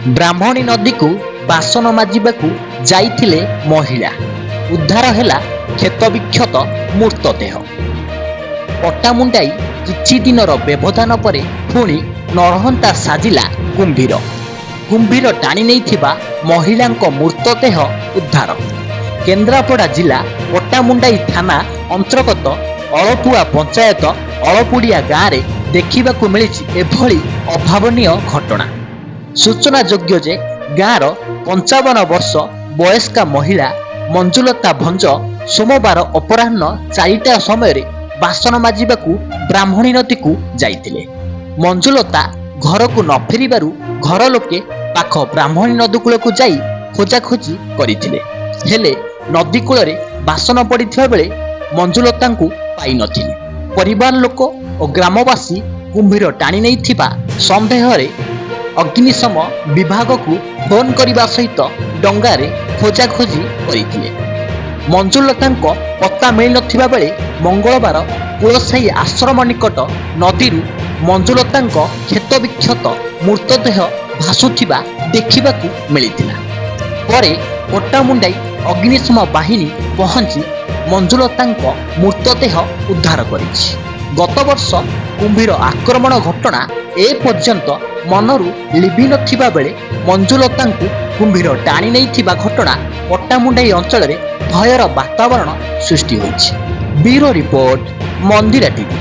ବ୍ରାହ୍ମଣୀ ନଦୀକୁ ବାସନ ମାଜିବାକୁ ଯାଇଥିଲେ ମହିଳା। ଉଦ୍ଧାର ହେଲା କ୍ଷତବିକ୍ଷତ ମୃତଦେହ। ପଟ୍ଟାମୁଣ୍ଡାଇ କିଛି ଦିନର ବ୍ୟବଧାନ ପରେ ପୁଣି ନରହନ୍ତା ସାଜିଲା କୁମ୍ଭୀର। କୁମ୍ଭୀର ଟାଣି ନେଇଥିବା ମହିଳାଙ୍କ ମୃତଦେହ ଉଦ୍ଧାର। କେନ୍ଦ୍ରାପଡ଼ା ଜିଲ୍ଲା ପଟ୍ଟାମୁଣ୍ଡାଇ ଥାନା ଅନ୍ତର୍ଗତ ଅଳପୁଆ ପଞ୍ଚାୟତ ଅଳପୁଡ଼ିଆ ଗାଁରେ ଦେଖିବାକୁ ମିଳିଛି ଏଭଳି ଅଭାବନୀୟ ଘଟଣା। ସୂଚନାଯୋଗ୍ୟ ଯେ ଗାଁର 55 ବର୍ଷ ବୟସ୍କା ମହିଳା ମଞ୍ଜୁଲତା ଭଞ୍ଜ ସୋମବାର ଅପରାହ୍ନ 4ଟା ସମୟରେ ବାସନ ମାଜିବାକୁ ବ୍ରାହ୍ମଣୀ ନଦୀକୁ ଯାଇଥିଲେ। ମଞ୍ଜୁଲତା ଘରକୁ ନ ଫେରିବାରୁ ଘର ଲୋକେ ପାଖ ବ୍ରାହ୍ମଣୀ ନଦୀ କୂଳକୁ ଯାଇ ଖୋଜାଖୋଜି କରିଥିଲେ, ହେଲେ ନଦୀ କୂଳରେ ବାସନ ପଡ଼ିଥିବା ବେଳେ ମଞ୍ଜୁଲତାଙ୍କୁ ପାଇନଥିଲେ। ପରିବାର ଲୋକ ଓ ଗ୍ରାମବାସୀ କୁମ୍ଭୀର ଟାଣି ନେଇଥିବା ସନ୍ଦେହରେ ଅଗ୍ନିଶମ ବିଭାଗକୁ ଫୋନ କରିବା ସହିତ ଡଙ୍ଗାରେ ଖୋଜାଖୋଜି କରିଥିଲେ। ମଞ୍ଜୁଲତାଙ୍କ ପତ୍ତା ମିଳିନଥିବା ବେଳେ ମଙ୍ଗଳବାର କୁଳସାହି ଆଶ୍ରମ ନିକଟ ନଦୀରୁ ମଞ୍ଜୁଲତାଙ୍କ କ୍ଷତବିକ୍ଷତ ମୃତଦେହ ଭାସୁଥିବା ଦେଖିବାକୁ ମିଳିଥିଲା। ପରେ ପଟ୍ଟାମୁଣ୍ଡାଇ ଅଗ୍ନିଶମ ବାହିନୀ ପହଞ୍ଚି ମଞ୍ଜୁଲତାଙ୍କ ମୃତଦେହ ଉଦ୍ଧାର କରିଛି। ଗତ ବର୍ଷ କୁମ୍ଭୀର ଆକ୍ରମଣ ଘଟଣା ଏପର୍ଯ୍ୟନ୍ତ ମନରୁ ଲିଭି ନଥିବା ବେଳେ ମଞ୍ଜୁଲତାଙ୍କୁ କୁମ୍ଭୀର ଟାଣି ନେଇଥିବା ଘଟଣା ପଟ୍ଟାମୁଣ୍ଡାଇ ଅଞ୍ଚଳରେ ଭୟର ବାତାବରଣ ସୃଷ୍ଟି ହୋଇଛି। Bureau report, Mandira TV.